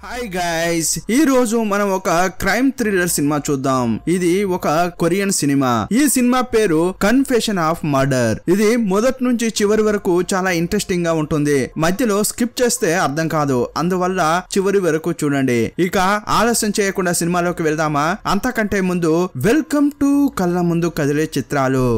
Hi guys, ఈ రోజు మనం ఒక క్రైమ్ థ్రిల్లర్ సినిమా చూద్దాం. ఇది ఒక కొరియన్ సినిమా. ఈ సినిమా పేరు కన్ఫెషన్ ఆఫ్ మర్డర్. ఇది మొదటి నుంచి చివరి వరకు చాలా ఇంట్రెస్టింగ్ గా ఉంటుంది. మధ్యలో స్కిప్ చేస్తే అర్థం కాదు, అందువల్ల చివరి వరకు చూడండి. ఇక ఆలస్యం చేయకుండా సినిమాలోకి వెళ్దామా? అంతకంటే ముందు వెల్కమ్ టు కళ్ళ ముందు కదిలే చిత్రాలు.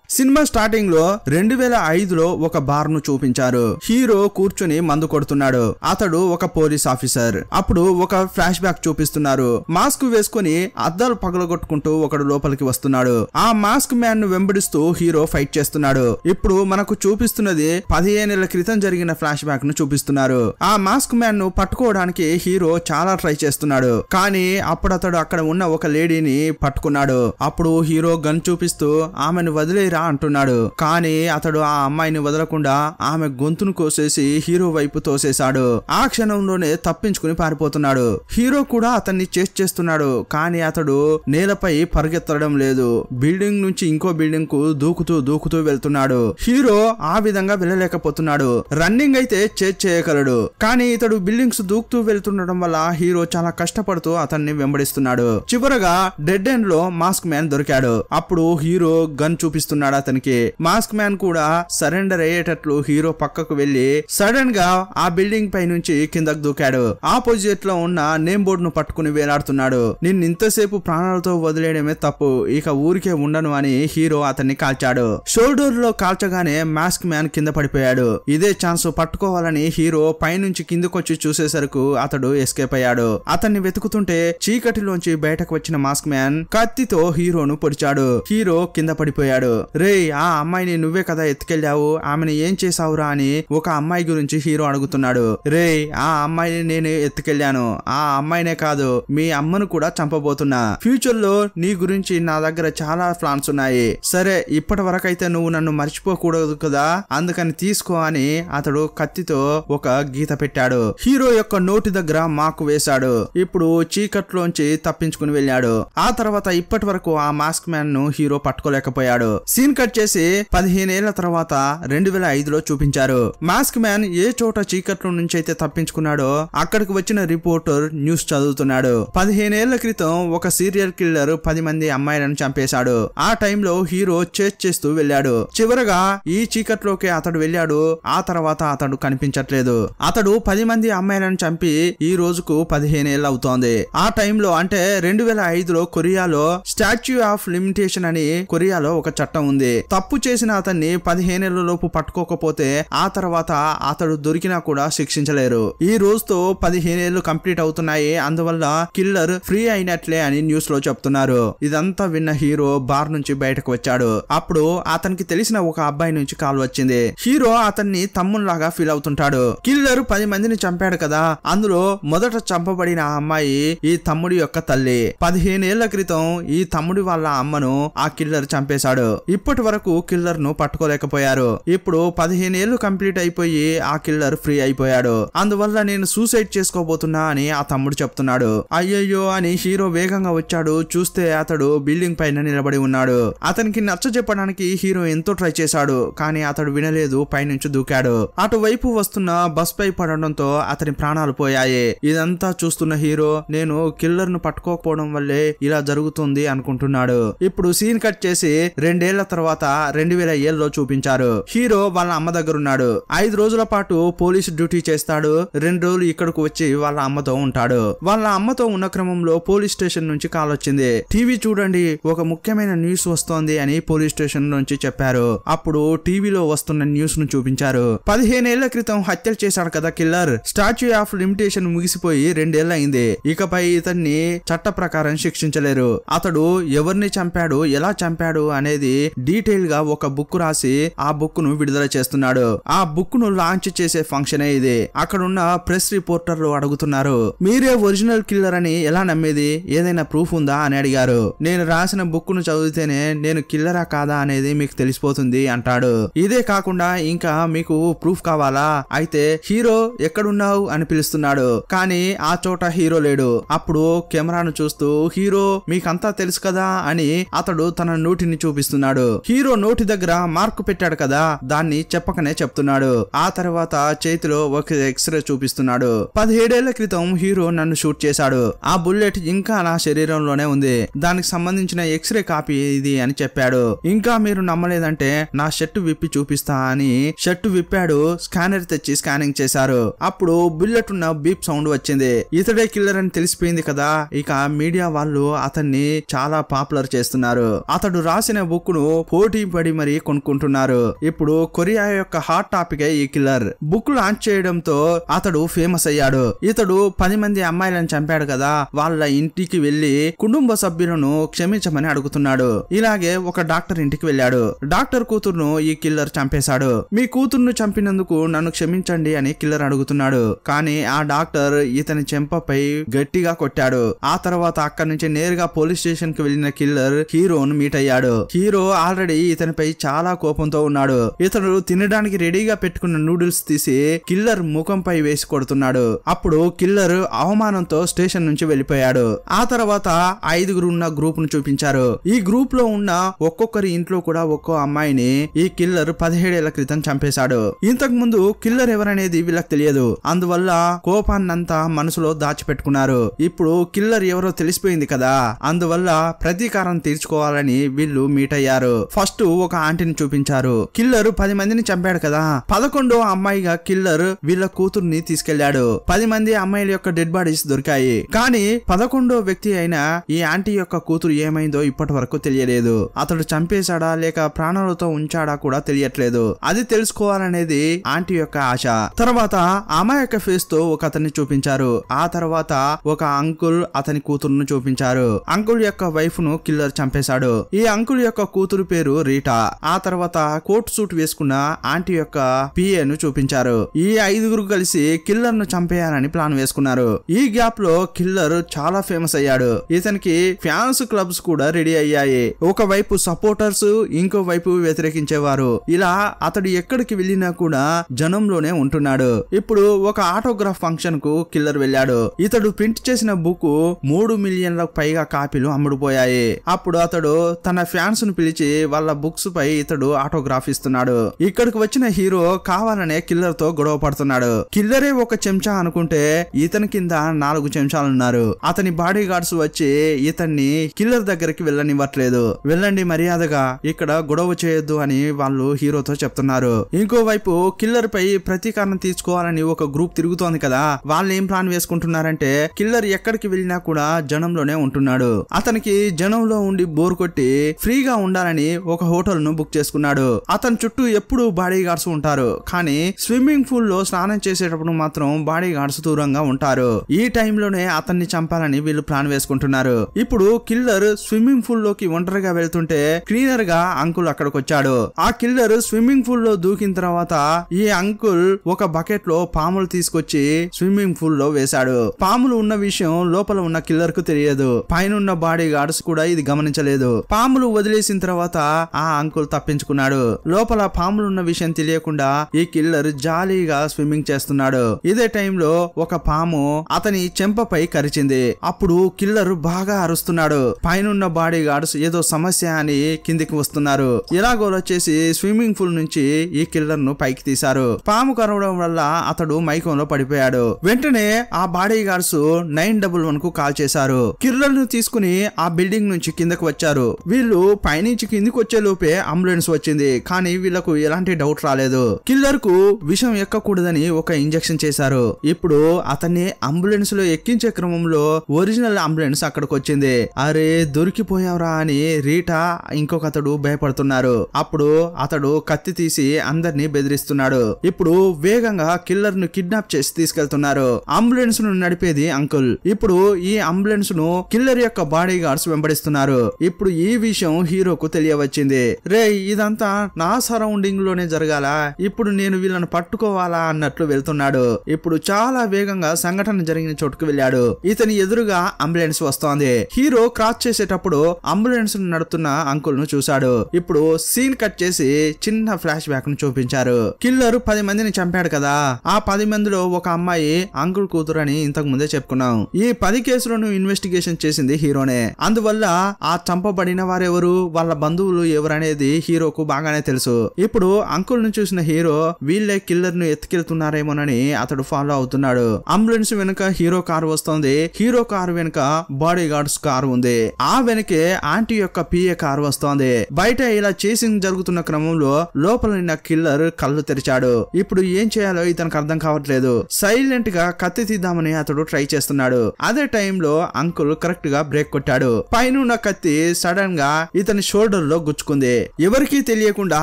సినిమా స్టార్టింగ్ లో 2005లో ఒక బార్ ను చూపించారు. హీరో కూర్చుని మందు కొడుతున్నాడు. అతడు ఒక పోలీస్ ఆఫీసర్. అప్పుడు ఒక ఫ్లాష్ బ్యాక్ చూపిస్తున్నారు. మాస్క్ వేసుకుని అద్దాలు పగలగొట్టుకుంటూ ఒకడు లోపలికి వస్తున్నాడు. ఆ మాస్క్ మ్యాన్ ను వెంబడిస్తూ హీరో ఫైట్ చేస్తున్నాడు. ఇప్పుడు మనకు చూపిస్తున్నది 15 ఏళ్ల క్రితం జరిగిన ఫ్లాష్ బ్యాక్ ను చూపిస్తున్నారు. ఆ మాస్క్ మ్యాన్ ను పట్టుకోవడానికి హీరో చాలా ట్రై చేస్తున్నాడు. కానీ అప్పుడు అతడు అక్కడ ఉన్న ఒక లేడీని పట్టుకున్నాడు. అప్పుడు హీరో గన్ చూపిస్తూ ఆమెను వదిలే అంటున్నాడు. కానీ అతడు ఆ అమ్మాయిని వదలకుండా ఆమె గొంతును కోసేసి హీరో వైపు తోసేశాడు. ఆ క్షణంలోనే తప్పించుకుని పారిపోతున్నాడు. హీరో కూడా అతన్ని చేస్ చేస్తున్నాడు. కానీ అతడు నేలపై పరిగెత్తడం లేదు. బిల్డింగ్ నుంచి ఇంకో బిల్డింగ్ కు దూకుతూ వెళ్తున్నాడు. హీరో ఆ విధంగా వెళ్ళలేకపోతున్నాడు. రన్నింగ్ అయితే చేజ్ చేయగలడు. కానీ ఇతడు బిల్డింగ్స్ దూకుతూ వెళ్తుండడం వల్ల హీరో చాలా కష్టపడుతూ అతన్ని వెంబడిస్తున్నాడు. చివరగా డెడ్ ఎండ్ లో మాస్క్ మ్యాన్ దొరికాడు. అప్పుడు హీరో గన్ చూపిస్తున్నాడు అతనికి. మాస్క్ మ్యాన్ కూడా సరెండర్ అయ్యేటట్లు హీరో పక్కకు వెళ్లి సడన్ గా ఆ బిల్డింగ్ పై నుంచి కిందకు దూకాడు. ఆపోజిట్ లో ఉన్న నేమ్ బోర్డు ను పట్టుకుని వేలాడుతున్నాడు. నిన్ను ఇంతసేపు ప్రాణాలతో వదిలేయడమే తప్పు, ఇక ఊరికే ఉండను అని హీరో అతన్ని కాల్చాడు. షోల్డర్ లో కాల్చగానే మాస్క్ మ్యాన్ కింద పడిపోయాడు. ఇదే ఛాన్స్ పట్టుకోవాలని హీరో పైనుంచి కిందకొచ్చి చూసేసరికి అతడు ఎస్కేప్ అయ్యాడు. అతన్ని వెతుకుతుంటే చీకటిలోంచి బయటకు వచ్చిన మాస్క్ మ్యాన్ కత్తితో హీరోను పొడిచాడు. హీరో కింద పడిపోయాడు. రే, ఆ అమ్మాయిని నువ్వే కదా ఎత్తుకెళ్లావు, ఆమెను ఏం చేసావురా అని ఒక అమ్మాయి గురించి హీరో అడుగుతున్నాడు. రే, ఆ అమ్మాయిని నేను ఎత్తుకెళ్లాను. ఆ అమ్మాయినే కాదు, మీ అమ్మను కూడా చంపబోతున్నా. ఫ్యూచర్ లో నీ గురించి నా దగ్గర చాలా ప్లాన్స్ ఉన్నాయి. సరే, ఇప్పటి వరకైతే నువ్వు నన్ను మర్చిపోకూడదు కదా, అందుకని తీసుకో అని అతడు కత్తితో ఒక గీత పెట్టాడు. హీరో యొక్క నోటి దగ్గర మాకు వేశాడు. ఇప్పుడు చీకట్లోంచి తప్పించుకుని వెళ్ళాడు. ఆ తర్వాత ఇప్పటి వరకు ఆ మాస్క్ మ్యాన్ ను హీరో పట్టుకోలేకపోయాడు. సీన్ కట్ చేసి 15 ఏళ్ల తర్వాత 2005లో చూపించారు. మాస్క్ మ్యాన్ ఏ చోట చీకట్లో నుంచి అయితే తప్పించుకున్నాడో అక్కడికి వచ్చిన రిపోర్టర్ న్యూస్ చదువుతున్నాడు. 15 ఏళ్ల క్రితం ఒక సీరియల్ కిల్లర్ 10 మంది అమ్మాయిలను చంపేశాడు. ఆ టైంలో హీరో చేజ్ చేస్తూ వెళ్ళాడు. చివరగా ఈ చీకట్లోకి అతడు వెళ్ళాడు. ఆ తర్వాత అతడు కనిపించట్లేదు. అతడు 10 మంది అమ్మాయిలను చంపి ఈ రోజుకు 15 ఏళ్ళు అవుతోంది. ఆ టైంలో అంటే 2005లో కొరియాలో స్టాచ్యూ ఆఫ్ లిమిటేషన్ అని కొరియాలో ఒక చట్టం ఉంది. తప్పు చేసిన అతన్ని 15 ఏళ్ల లోపు పట్టుకోకపోతే ఆ తర్వాత అతడు దొరికినా కూడా శిక్షించలేరు. ఈ రోజుతో 15 ఏళ్లు కంప్లీట్ అవుతున్నాయి. అందువల్ల కిల్లర్ ఫ్రీ అయినట్లే అని న్యూస్ లో చెప్తున్నారు. ఇదంతా విన్న హీరో బార్ నుంచి బయటకు వచ్చాడు. అప్పుడు అతనికి తెలిసిన ఒక అబ్బాయి నుంచి కాల్ వచ్చింది. హీరో అతన్ని తమ్ముళ్లాగా ఫీల్ అవుతుంటాడు. కిల్లర్ 10 మందిని చంపాడు కదా, అందులో మొదట చంపబడిన ఆ అమ్మాయి ఈ తమ్ముడి యొక్క తల్లి. 15 ఏళ్ల క్రితం ఈ తమ్ముడి వాళ్ళ అమ్మను ఆ కిల్లర్ చంపేశాడు. ఇప్పటి వరకు కిల్లర్ ను పట్టుకోలేకపోయారు. ఇప్పుడు 15 ఏళ్లు కంప్లీట్ అయిపోయి ఆ కిల్లర్ ఫ్రీ అయిపోయాడు. అందువల్ల నేను సూసైడ్ చేసుకోబోతున్నా అని ఆ తమ్ముడు చెప్తున్నాడు. అయ్యయ్యో అని హీరో వేగంగా వచ్చాడు. చూస్తే అతడు బిల్డింగ్ పైన నిలబడి ఉన్నాడు. అతనికి నచ్చ చెప్పడానికి హీరో ఎంతో ట్రై చేశాడు. కానీ అతడు వినలేదు, పైనుంచి దూకాడు. అటువైపు వస్తున్న బస్ పై పడడంతో అతని ప్రాణాలు పోయాయి. ఇదంతా చూస్తున్న హీరో నేను కిల్లర్ ను పట్టుకోకపోవడం వల్లే ఇలా జరుగుతుంది అనుకుంటున్నాడు. ఇప్పుడు సీన్ కట్ చేసి 2 ఏళ్ల తర్వాత 2007లో చూపించారు. హీరో వాళ్ళ అమ్మ దగ్గర ఉన్నాడు. 5 రోజుల పాటు పోలీసు డ్యూటీ చేస్తాడు. 2 రోజులు ఇక్కడకు వచ్చి వాళ్ళ అమ్మతో ఉంటాడు. వాళ్ళ అమ్మతో ఉన్న క్రమంలో పోలీస్ స్టేషన్ నుంచి కాల్ వచ్చింది. టీవీ చూడండి, ఒక ముఖ్యమైన న్యూస్ వస్తోంది అని పోలీస్ స్టేషన్ నుంచి చెప్పారు. అప్పుడు టీవీలో వస్తున్న న్యూస్ ను చూపించారు. 15 ఏళ్ల క్రితం హత్యలు చేశాడు కదా కిల్లర్, స్టాచ్యూ ఆఫ్ లిమిటేషన్ ముగిసిపోయి 2 ఏళ్లు అయింది. ఇకపై ఇతన్ని చట్ట ప్రకారం శిక్షించలేరు. అతడు ఎవరిని చంపాడు, ఎలా చంపాడు అనేది డీటెయిల్ గా ఒక బుక్ రాసి ఆ బుక్ ను విడుదల చేస్తున్నాడు. ఆ బుక్ ను లాంచ్ చేసే ఫంక్షనే ఇది. అక్కడున్న ప్రెస్ రిపోర్టర్లు అడుగుతున్నారు, మీరే ఒరిజినల్ కిల్లర్ అని ఎలా నమ్మేది, ఏదైనా ప్రూఫ్ ఉందా అని అడిగారు. నేను రాసిన బుక్ ను చదివితేనే నేను కిల్లరా కాదా అనేది మీకు తెలిసిపోతుంది అంటాడు. ఇదే కాకుండా ఇంకా మీకు ప్రూఫ్ కావాలా, అయితే హీరో ఎక్కడున్నావు అని పిలుస్తున్నాడు. కానీ ఆ చోట హీరో లేడు. అప్పుడు కెమెరాను చూస్తూ హీరో మీకంతా తెలుసు కదా అని అతడు తన నోటిని చూపిస్తున్నాడు. చెప్తున్నాడు. హీరో నోటి దగ్గర మార్కు పెట్టాడు కదా, దాన్ని చెప్పకనే చెప్తున్నాడు. ఆ తర్వాత చేతిలో ఒక ఎక్స్రే చూపిస్తున్నాడు. 17 ఏళ్ల క్రితం హీరో నన్ను షూట్ చేశాడు. ఆ బుల్లెట్ ఇంకా నా శరీరంలోనే ఉంది. దానికి సంబంధించిన ఎక్స్రే కాపీ ఇది అని చెప్పాడు. ఇంకా మీరు నమ్మలేదంటే నా షర్టు విప్పి చూపిస్తా అని షర్టు విప్పాడు. స్కానర్ తెచ్చి స్కానింగ్ చేశారు. అప్పుడు బుల్లెట్ ఉన్న బీప్ సౌండ్ వచ్చింది. ఇతడే కిల్లర్ అని తెలిసిపోయింది కదా. ఇక మీడియా వాళ్ళు అతన్ని చాలా పాపులర్ చేస్తున్నారు. అతడు రాసిన బుక్ ను పోటీ పడి మరీ కొనుక్కుంటున్నారు. ఇప్పుడు కొరియా యొక్క హాట్ టాపిక్ ఈ కిల్లర్. బుక్ లాంచ్ చేయడంతో అతడు ఫేమస్ అయ్యాడు. ఇతడు 10 మంది అమ్మాయిలను చంపాడు కదా, వాళ్ళ ఇంటికి వెళ్లి కుటుంబ సభ్యులను క్షమించమని అడుగుతున్నాడు. ఇలాగే ఒక డాక్టర్ ఇంటికి వెళ్ళాడు. డాక్టర్ కూతురును ఈ కిల్లర్ చంపేశాడు. మీ కూతురును చంపినందుకు నన్ను క్షమించండి అని కిల్లర్ అడుగుతున్నాడు. కానీ ఆ డాక్టర్ ఇతని చెంపపై గట్టిగా కొట్టాడు. ఆ తర్వాత అక్కడి నుంచి నేరుగా పోలీస్ స్టేషన్ కి వెళ్లిన కిల్లర్ హీరోను మీట్ అయ్యాడు. హీరో ఆల్రెడీ ఇతనిపై చాలా కోపంతో ఉన్నాడు. ఇతడు తినడానికి రెడీగా పెట్టుకున్న నూడిల్స్ తీసి కిల్లర్ ముఖంపై వేసి కొడుతున్నాడు. అప్పుడు కిల్లర్ అవమానంతో స్టేషన్ నుంచి వెళ్లిపోయాడు. ఆ తర్వాత 5గురు ఉన్న గ్రూప్ ను చూపించారు. ఈ గ్రూప్ లో ఉన్న ఒక్కొక్కరి ఇంట్లో కూడా ఒక్కో అమ్మాయిని ఈ కిల్లర్ 17 ఏళ్ల క్రితం చంపేశాడు. ఇంతకు ముందు కిల్లర్ ఎవరనేది వీళ్ళకి తెలియదు. అందువల్ల కోపాన్నంతా మనసులో దాచిపెట్టుకున్నారు. ఇప్పుడు కిల్లర్ ఎవరో తెలిసిపోయింది కదా, అందువల్ల ప్రతీకారం తీర్చుకోవాలని వీళ్ళు మీట్ అయ్యారు. ఫస్ట్ ఒక ఆంటీని చూపించారు. కిల్లర్ 10 మందిని చంపాడు కదా, 11వ అమ్మాయిగా కిల్లర్ వీళ్ళ కూతుర్ని తీసుకెళ్లాడు. 10 మంది అమ్మాయిల యొక్క డెడ్ బాడీస్ దొరికాయి. కానీ 11వ వ్యక్తి అయిన ఈ ఆంటీ యొక్క కూతురు ఏమైందో ఇప్పటి వరకు తెలియలేదు. అతడు చంపేశాడా లేక ప్రాణాలతో ఉంచాడా కూడా తెలియట్లేదు. అది తెలుసుకోవాలనేది ఆంటీ యొక్క ఆశ. తర్వాత అమ్మాయి యొక్క ఫేస్ తో ఒక అతన్ని చూపించారు. ఆ తర్వాత ఒక అంకుల్ అతని కూతురును చూపించారు. అంకుల్ యొక్క వైఫ్ ను కిల్లర్ చంపేశాడు. ఈ అంకుల్ యొక్క కూతురు పేరు రీటా. ఆ తర్వాత కోట్ సూట్ వేసుకున్న ఆంటీ యొక్క పిఏను చూపించారు. ఈ 5గురు కలిసి కిల్లర్ ను చంపేయాలని ప్లాన్ వేసుకున్నారు. ఈ గ్యాప్ లో కిల్లర్ చాలా ఫేమస్ అయ్యాడు. ఇతనికి ఫ్యాన్స్ క్లబ్స్ కూడా రెడీ అయ్యాయి. ఒకవైపు సపోర్టర్స్, ఇంకో వైపు వ్యతిరేకించేవారు. ఇలా అతడు ఎక్కడికి వెళ్ళినా కూడా జనంలోనే ఉంటున్నాడు. ఇప్పుడు ఒక ఆటోగ్రాఫ్ ఫంక్షన్ కు కిల్లర్ వెళ్ళాడు. ఇతడు ప్రింట్ చేసిన బుక్ 3 మిలియన్లకు పైగా కాపీలు అమ్ముడుపోయాయి. అప్పుడు అతడు తన ఫ్యాన్స్ ను పిలిచి వాళ్ళ బుక్స్ పై ఇతడు ఆటోగ్రాఫ్ ఇస్తున్నాడు. ఇక్కడికి వచ్చిన హీరో కావాలనే కిల్లర్ తో గొడవ పడుతున్నాడు. కిల్లరే ఒక చెంచా అనుకుంటే ఇతని కింద 4 చెంచాలున్నారు. అతని బాడీ గార్డ్స్ వచ్చి ఇతన్ని కిల్లర్ దగ్గరికి వెళ్ళనివ్వట్లేదు. వెళ్ళండి మర్యాదగా, ఇక్కడ గొడవ చేయొద్దు అని వాళ్ళు హీరోతో చెప్తున్నారు. ఇంకోవైపు కిల్లర్ పై ప్రతీకారం తీర్చుకోవాలని ఒక గ్రూప్ తిరుగుతోంది కదా, వాళ్ళు ఏం ప్లాన్ వేసుకుంటున్నారంటే కిల్లర్ ఎక్కడికి వెళ్ళినా కూడా జనంలోనే ఉంటున్నాడు. అతనికి జనంలో ఉండి బోర్ కొట్టి ఫ్రీగా ఉండాలని ఒక హోటల్ ను బుక్ చేసుకున్నాడు. అతని చుట్టూ ఎప్పుడు బాడీ గార్డ్స్ ఉంటారు. కానీ స్విమ్మింగ్ పూల్ లో స్నానం చేసేటప్పుడు మాత్రం బాడీ గార్డ్స్ దూరంగా ఉంటారు. ఈ టైంలోనే అతన్ని చంపాలని వీళ్ళు ప్లాన్ వేసుకుంటున్నారు. ఇప్పుడు కిల్లర్ స్విమ్మింగ్ పూల్ లోకి ఒంటరిగా వెళ్తుంటే క్లీనర్ గా అంకుల్ అక్కడికి వచ్చాడు. ఆ కిల్లర్ స్విమ్మింగ్ పూల్ లో దూకిన తర్వాత ఈ అంకుల్ ఒక బకెట్ లో పాములు తీసుకొచ్చి స్విమ్మింగ్ పూల్ లో వేశాడు. పాములు ఉన్న విషయం లోపల ఉన్న కిల్లర్ కు తెలియదు. పైన ఉన్న బాడీ గార్డ్స్ కూడా ఇది గమనించలేదు. పాములు వదిలేసిన తర్వాత ఆ అంకుల్ తప్పించుకున్నాడు. లోపల పాములు ఉన్న విషయం తెలియకుండా ఈ కిల్లర్ జాలీగా స్విమ్మింగ్ చేస్తున్నాడు. ఇదే టైంలో ఒక పాము అతని చెంపపై కరిచింది. అప్పుడు కిల్లర్ బాగా అరుస్తున్నాడు. పైనున్న బాడీ గార్డ్స్ ఏదో సమస్య అని కిందికి వస్తున్నారు. ఎలాగోలా చేసి స్విమ్మింగ్ పూల్ నుంచి ఈ కిల్లర్ ను పైకి తీశారు. పాము కరవడం వల్ల అతడు మైకంలో పడిపోయాడు. వెంటనే ఆ బాడీ గార్డ్స్ 911 కు కాల్ చేశారు. కిల్లర్ ను తీసుకుని ఆ బిల్డింగ్ నుంచి కిందకు వచ్చారు. వీళ్ళు పైనుంచి కిందికి వచ్చే లోపే అంబులెన్స్ వచ్చింది. కానీ వీళ్లకు ఎలాంటి డౌట్ రాలేదు. కిల్లర్ కు విషం ఎక్కకూడదని ఒక ఇంజెక్షన్ చేశారు. ఇప్పుడు అతన్ని అంబులెన్స్ లో ఎక్కించే క్రమంలో ఒరిజినల్ అంబులెన్స్ అక్కడికి వచ్చింది. అరే దొరికిపోయావరా అని రీటా ఇంకొక అతడు భయపడుతున్నారు. అప్పుడు అతడు కత్తి తీసి అందరినీ బెదిరిస్తున్నాడు. ఇప్పుడు వేగంగా కిల్లర్ ను కిడ్నాప్ చేసి తీసుకెళ్తున్నారు. అంబులెన్స్ ను నడిపేది అంకుల్. ఇప్పుడు ఈ అంబులెన్స్ ను కిల్లర్ యొక్క బాడీ గార్డ్స్ వెంబడిస్తున్నారు. ఇప్పుడు ఈ విషయం హీరోకు తెలియవచ్చింది. రే ఇదంతా నా సరౌండింగ్ లోనే జరగాల, ఇప్పుడు నేను వీళ్ళని పట్టుకోవాలా అన్నట్లు వెళ్తున్నాడు. ఇప్పుడు చాలా వేగంగా సంఘటన జరిగిన చోటుకు వెళ్ళాడు. ఇతని ఎదురుగా అంబులెన్స్ వస్తోంది. హీరో క్రాస్ చేసేటప్పుడు అంబులెన్స్ ను నడుపుతున్న అంకుల్ ను చూశాడు. ఇప్పుడు సీన్ కట్ చేసి చిన్న ఫ్లాష్ బ్యాక్ ను చూపించారు. కిల్లర్ 10 మందిని చంపాడు కదా, ఆ 10 మందిలో ఒక అమ్మాయి అంకుల్ కూతురు అని ఇంతకు ముందే చెప్పుకున్నాం. ఈ 10 కేసులను ఇన్వెస్టిగేషన్ చేసింది హీరోనే. అందువల్ల ఆ చంపబడిన వారెవరు, వాళ్ళ బంధువులు ఎవరనేది హీరోకు బాగానే తెలుసు. ఇప్పుడు అంకుల్ ను చూసిన హీరో వీళ్ళే కిల్లర్ ను ఎత్తుకెళ్తున్నారేమోనని అతడు ఫాలో అవుతున్నాడు. అంబులెన్స్ వెనుక హీరో కారు వస్తోంది. హీరో కారు వెనుక బాడీ గార్డ్స్ కారు ఉంది. ఆ వెనకే ఆంటీ యొక్క పిఏ కారు వస్తోంది. బయట ఇలా చేసింగ్ జరుగుతున్న క్రమంలో లోపల నిన్న కిల్లర్ కళ్ళు తెరిచాడు. ఇప్పుడు ఏం చేయాలో ఇతనికి అర్థం కావట్లేదు. సైలెంట్ గా కత్తి తీద్దామని అతడు ట్రై చేస్తున్నాడు. అదే టైంలో అంకుల్ కరెక్ట్ గా బ్రేక్ కొట్టాడు. పైన కత్తి సడన్ గా ఇతని షోల్డర్ లో గుచ్చుకుంది. ఎవరికీ తెలియకుండా